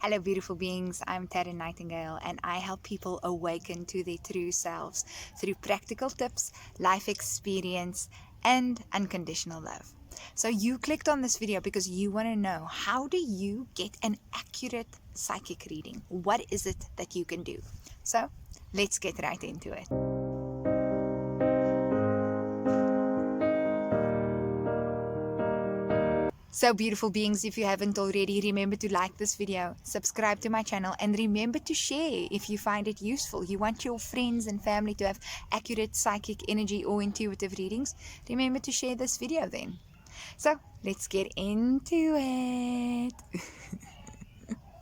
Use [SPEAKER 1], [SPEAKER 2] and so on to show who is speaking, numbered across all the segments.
[SPEAKER 1] Hello beautiful beings, I'm Taryn Nightingale and I help people awaken to their true selves through practical tips, life experience and unconditional love. So you clicked on this video because you want to know, how do you get an accurate psychic reading? What is it that you can do? So let's get right into it. So beautiful beings, if you haven't already, remember to like this video, subscribe to my channel, and remember to share if you find it useful. You want your friends and family to have accurate psychic energy or intuitive readings, remember to share this video then. So let's get into it.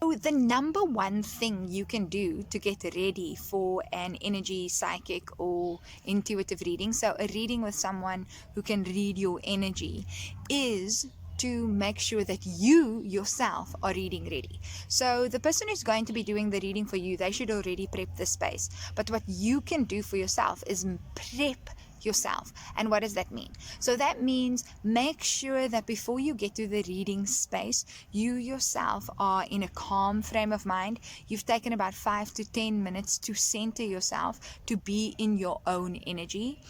[SPEAKER 1] So the number one thing you can do to get ready for an energy, psychic or intuitive reading, so a reading with someone who can read your energy, is to make sure that you yourself are reading ready. So the person who's going to be doing the reading for you, they should already prep the space. But what you can do for yourself is prep yourself. And what does that mean? So that means make sure that before you get to the reading space, you yourself are in a calm frame of mind. You've taken about 5 to 10 minutes to center yourself, to be in your own energy.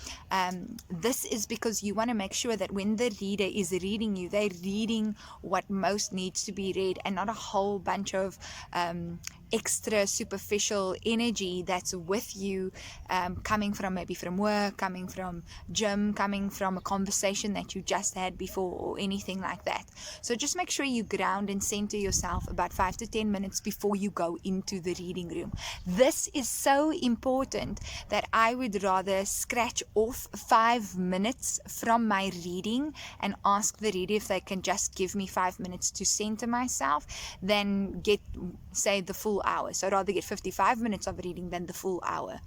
[SPEAKER 1] This is because you want to make sure that when the reader is reading you, they're reading what most needs to be read and not a whole bunch of extra superficial energy that's with you, coming from maybe from work, coming from gym, coming from a conversation that you just had before or anything like that. So just make sure you ground and center yourself about 5 to 10 minutes before you go into the reading room. This is so important that I would rather scratch off 5 minutes from my reading and ask the reader if they can just give me 5 minutes to center myself than get, say, the full hour. So I'd rather get 55 minutes of reading than the full hour,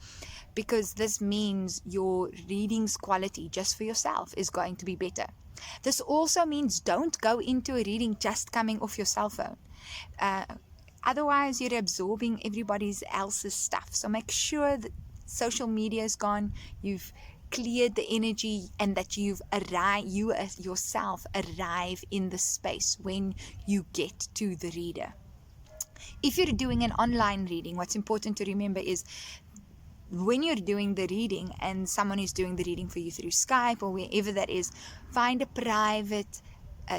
[SPEAKER 1] because this means your reading's quality just for yourself is going to be better. This also means don't go into a reading just coming off your cell phone. Otherwise you're absorbing everybody else's stuff. So make sure that social media is gone, you've cleared the energy, and that you yourself arrive in the space when you get to the reader. If you're doing an online reading, what's important to remember is when you're doing the reading and someone is doing the reading for you through Skype or wherever that is, find a private,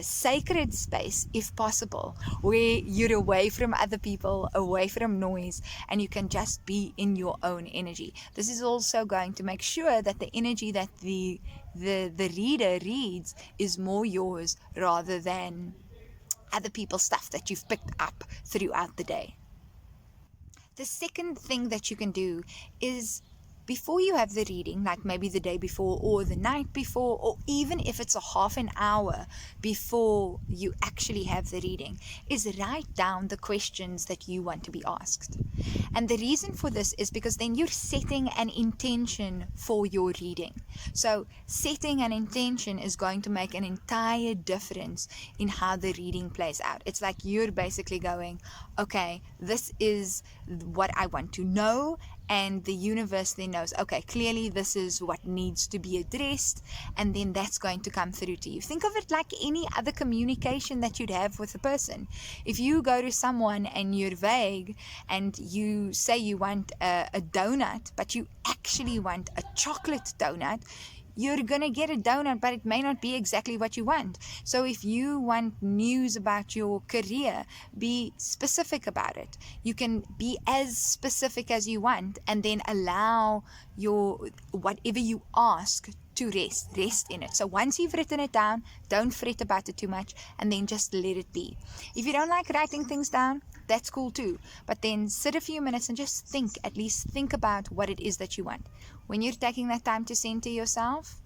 [SPEAKER 1] sacred space, if possible, where you're away from other people, away from noise, and you can just be in your own energy. This is also going to make sure that the energy that the reader reads is more yours rather than other people's stuff that you've picked up throughout the day. The second thing that you can do is, before you have the reading, like maybe the day before or the night before, or even if it's a half an hour before you actually have the reading, is write down the questions that you want to be asked. And the reason for this is because then you're setting an intention for your reading. So setting an intention is going to make an entire difference in how the reading plays out. It's like you're basically going, okay, this is what I want to know, and the universe then knows, okay, clearly this is what needs to be addressed, and then that's going to come through to you. Think of it like any other communication that you'd have with a person. If you go to someone and you're vague and you say you want a donut, but you actually want a chocolate donut, you're going to get a donut, but it may not be exactly what you want. So if you want news about your career, be specific about it. You can be as specific as you want, and then allow your whatever you ask to rest in it. So once you've written it down, don't fret about it too much, and then just let it be. If you don't like writing things down, that's cool too, but then sit a few minutes and just at least think about what it is that you want. When you're taking that time to center yourself,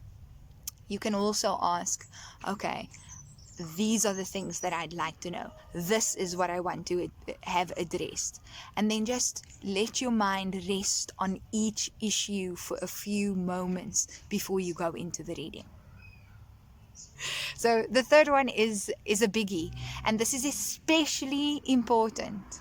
[SPEAKER 1] you can also ask, okay, these are the things that I'd like to know. This is what I want to have addressed. And then just let your mind rest on each issue for a few moments before you go into the reading. So the third one is a biggie, and this is especially important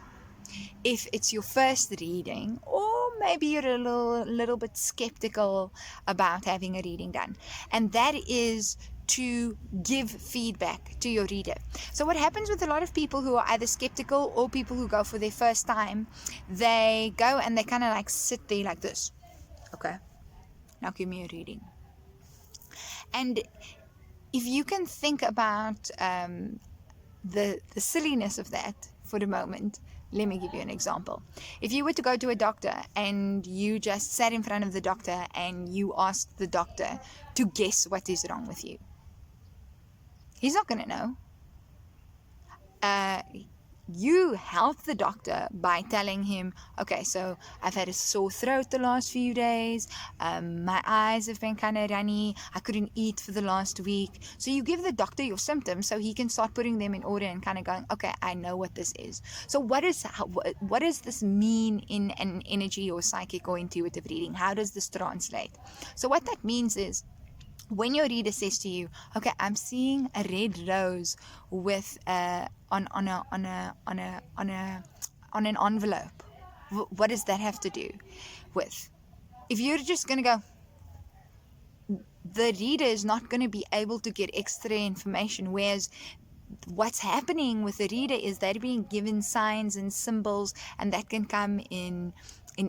[SPEAKER 1] if it's your first reading, or maybe you're a little bit skeptical about having a reading done. And that is to give feedback to your reader. So what happens with a lot of people who are either skeptical or people who go for their first time, they go and they kind of like sit there like this. Okay, now give me a reading. And if you can think about the silliness of that for the moment, let me give you an example. If you were to go to a doctor and you just sat in front of the doctor and you asked the doctor to guess what is wrong with you, he's not going to know. You help the doctor by telling him, okay, so I've had a sore throat the last few days, my eyes have been kind of runny, I couldn't eat for the last week. So you give the doctor your symptoms so he can start putting them in order and kind of going, okay, I know what this is. So what does this mean in an energy or psychic or intuitive reading? How does this translate? So what that means is, when your reader says to you, okay, I'm seeing a red rose with on an envelope, what does that have to do with? If you're just going to go, the reader is not going to be able to get extra information, whereas what's happening with the reader is they're being given signs and symbols, and that can come in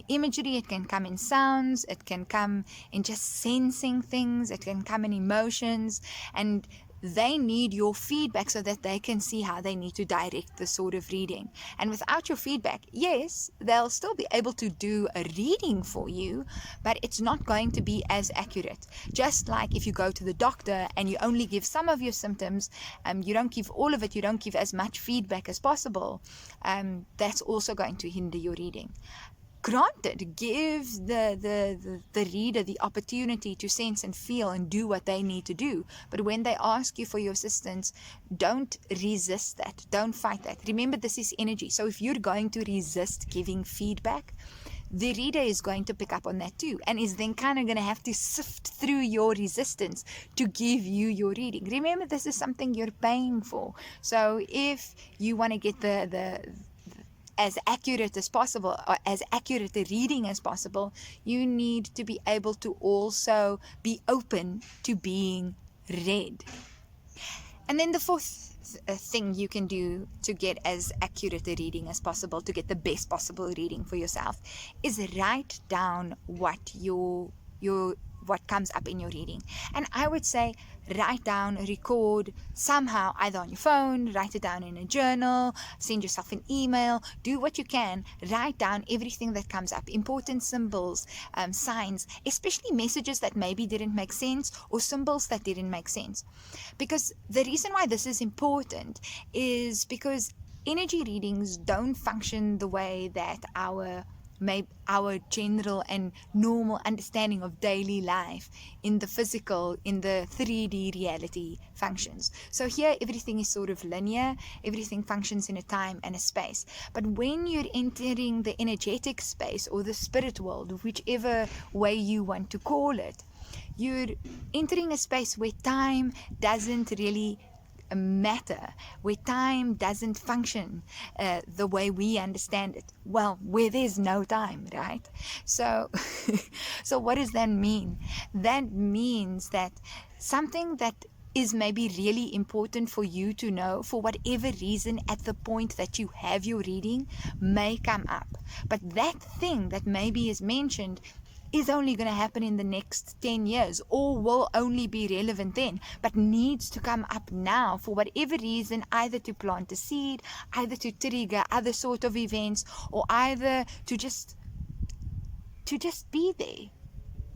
[SPEAKER 1] imagery, it can come in sounds, it can come in just sensing things, it can come in emotions, and they need your feedback so that they can see how they need to direct the sort of reading. And without your feedback, yes, they'll still be able to do a reading for you, but it's not going to be as accurate. Just like if you go to the doctor and you only give some of your symptoms, you don't give all of it, you don't give as much feedback as possible, that's also going to hinder your reading. Granted, give the reader the opportunity to sense and feel and do what they need to do. But when they ask you for your assistance, don't resist that. Don't fight that. Remember, this is energy. So if you're going to resist giving feedback, the reader is going to pick up on that too, and is then kind of going to have to sift through your resistance to give you your reading. Remember, this is something you're paying for. So if you want to get the as accurate as possible, or as accurate a reading as possible, you need to be able to also be open to being read. And then the fourth thing you can do to get as accurate a reading as possible, to get the best possible reading for yourself, is write down what what comes up in your reading. And I would say write down, record somehow, either on your phone, write it down in a journal, send yourself an email, do what you can, write down everything that comes up, important symbols, signs, especially messages that maybe didn't make sense or symbols that didn't make sense. Because the reason why this is important is because energy readings don't function the way that our general and normal understanding of daily life in the physical, in the 3D reality functions. So here everything is sort of linear, everything functions in a time and a space. But when you're entering the energetic space or the spirit world, whichever way you want to call it, you're entering a space where time doesn't really matter, where time doesn't function the way we understand it. Well, where there's no time, right? So so what does that mean? That means that something that is maybe really important for you to know, for whatever reason, at the point that you have your reading, may come up. But that thing that maybe is mentioned is only going to happen in the next 10 years, or will only be relevant then, but needs to come up now for whatever reason, either to plant a seed, either to trigger other sort of events, or either to just be there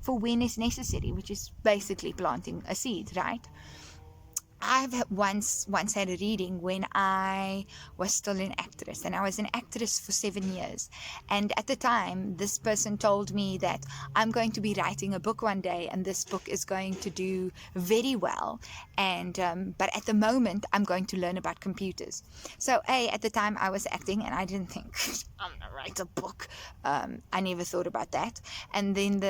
[SPEAKER 1] for when it's necessary, which is basically planting a seed, right? I've once had a reading when I was still an actress, and I was an actress for 7 years. And at the time, this person told me that I'm going to be writing a book one day, and this book is going to do very well. And but at the moment, I'm going to learn about computers. So at the time, I was acting, and I didn't think I'm gonna write a book. I never thought about that. And then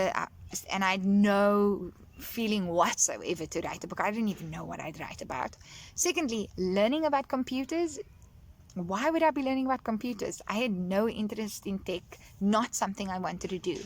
[SPEAKER 1] and I had no feeling whatsoever to write a book. I didn't even know what I'd write about. Secondly, learning about computers. Why would I be learning about computers? I had no interest in tech, not something I wanted to do.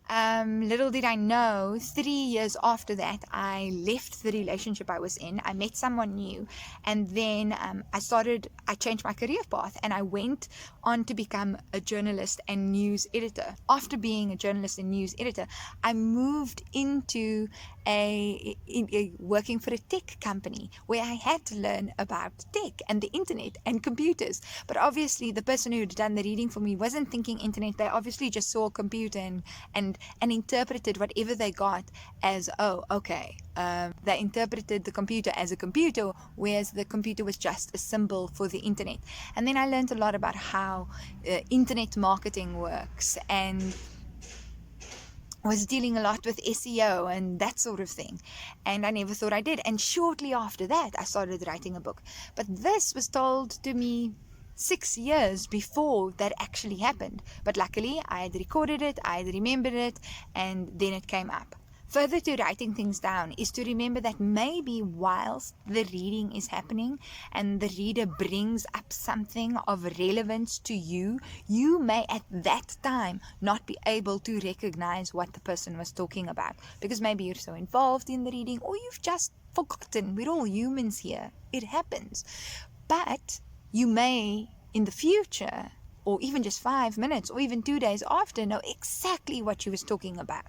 [SPEAKER 1] Little did I know, 3 years after that, I left the relationship I was in. I met someone new, and then I changed my career path, and I went on to become a journalist and news editor. After being a journalist and news editor, I moved into working for a tech company where I had to learn about tech and the internet and computers. But obviously, the person who had done the reading for me wasn't thinking internet. They obviously just saw a computer and interpreted whatever they got as, oh, okay. They interpreted the computer as a computer, whereas the computer was just a symbol for the internet. And then I learned a lot about how internet marketing works, and was dealing a lot with SEO and that sort of thing. And I never thought I did. And shortly after that, I started writing a book. But this was told to me 6 years before that actually happened. But luckily, I had recorded it, I had remembered it, and then it came up. Further to writing things down is to remember that maybe whilst the reading is happening and the reader brings up something of relevance to you, you may at that time not be able to recognize what the person was talking about, because maybe you're so involved in the reading, or you've just forgotten. We're all humans here. It happens. But you may in the future, or even just 5 minutes or even 2 days after, know exactly what she was talking about.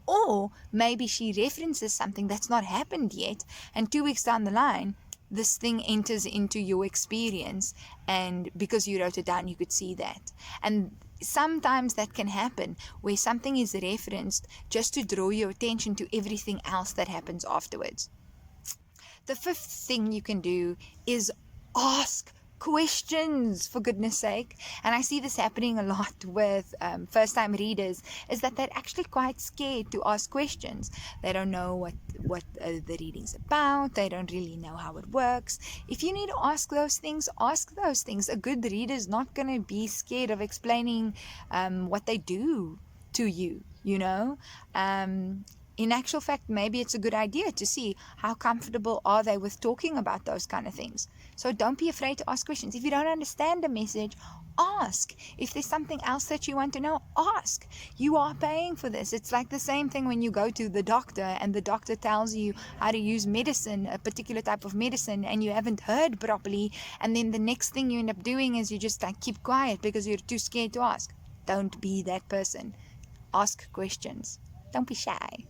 [SPEAKER 1] Or maybe she references something that's not happened yet, and 2 weeks down the line, this thing enters into your experience, and because you wrote it down, you could see that. And sometimes that can happen where something is referenced just to draw your attention to everything else that happens afterwards. The 5th thing you can do is ask questions, for goodness sake. And I see this happening a lot with first-time readers, is that they're actually quite scared to ask questions. They don't know what the reading's about. They don't really know how it works. If you need to ask those things, ask those things. A good reader is not going to be scared of explaining what they do to you, you know. In actual fact, maybe it's a good idea to see how comfortable are they with talking about those kind of things. So don't be afraid to ask questions. If you don't understand a message, ask. If there's something else that you want to know, ask. You are paying for this. It's like the same thing when you go to the doctor and the doctor tells you how to use medicine, a particular type of medicine, and you haven't heard properly, and then the next thing you end up doing is you just like keep quiet because you're too scared to ask. Don't be that person. Ask questions. Don't be shy.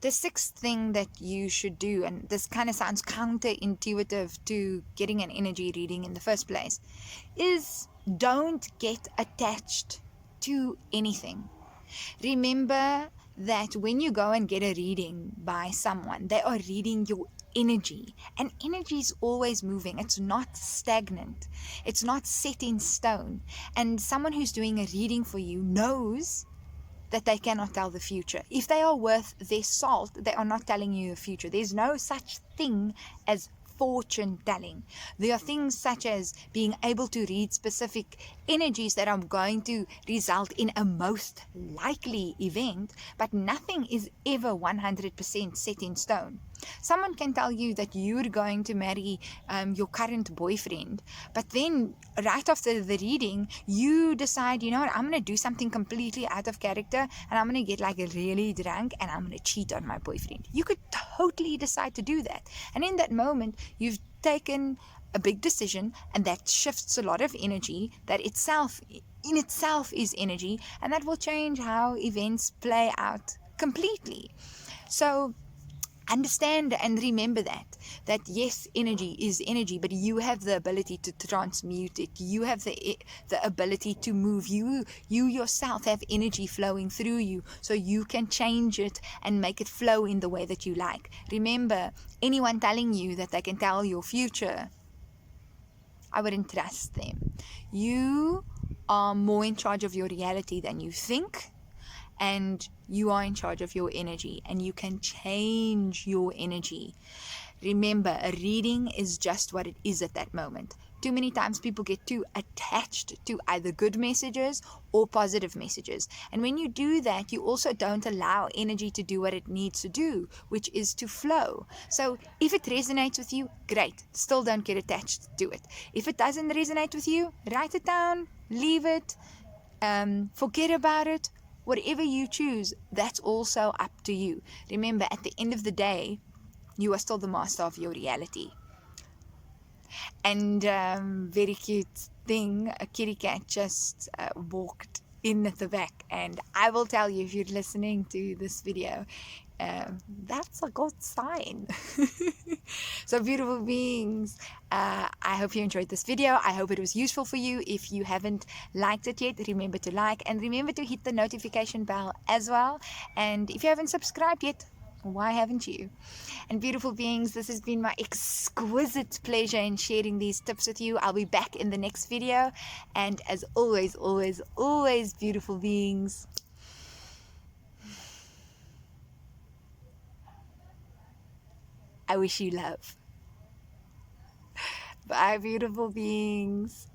[SPEAKER 1] The 6th thing that you should do, and this kind of sounds counterintuitive to getting an energy reading in the first place, is don't get attached to anything. Remember that when you go and get a reading by someone, they are reading your energy, and energy is always moving. It's not stagnant. It's not set in stone. And someone who's doing a reading for you knows that they cannot tell the future. If they are worth their salt, they are not telling you the future. There's no such thing as fortune telling. There are things such as being able to read specific energies that are going to result in a most likely event, but nothing is ever 100% set in stone. Someone can tell you that you're going to marry your current boyfriend, but then right after the reading, you decide, you know what, I'm going to do something completely out of character, and I'm going to get like really drunk, and I'm going to cheat on my boyfriend. You could totally decide to do that. And in that moment, you've taken a big decision, and that shifts a lot of energy that in itself is energy, and that will change how events play out completely. So understand and remember that yes, energy is energy, but you have the ability to transmute it. You have the ability to move. You yourself have energy flowing through you, so you can change it and make it flow in the way that you like. Remember, anyone telling you that they can tell your future, I wouldn't trust them. You are more in charge of your reality than you think, and you are in charge of your energy, and you can change your energy. Remember, a reading is just what it is at that moment. Too many times people get too attached to either good messages or positive messages. And when you do that, you also don't allow energy to do what it needs to do, which is to flow. So if it resonates with you, great. Still don't get attached to it. If it doesn't resonate with you, write it down, leave it, forget about it, Whatever you choose, that's also up to you. Remember, at the end of the day, you are still the master of your reality. And very cute thing, a kitty cat just walked in at the back, and I will tell you, if you're listening to this video, that's a good sign. So beautiful beings, I hope you enjoyed this video. I hope it was useful for you. If you haven't liked it yet, remember to like, and remember to hit the notification bell as well. And if you haven't subscribed yet, why haven't you? And beautiful beings, this has been my exquisite pleasure in sharing these tips with you. I'll be back in the next video. And as always, always, always, beautiful beings, I wish you love. Bye, beautiful beings.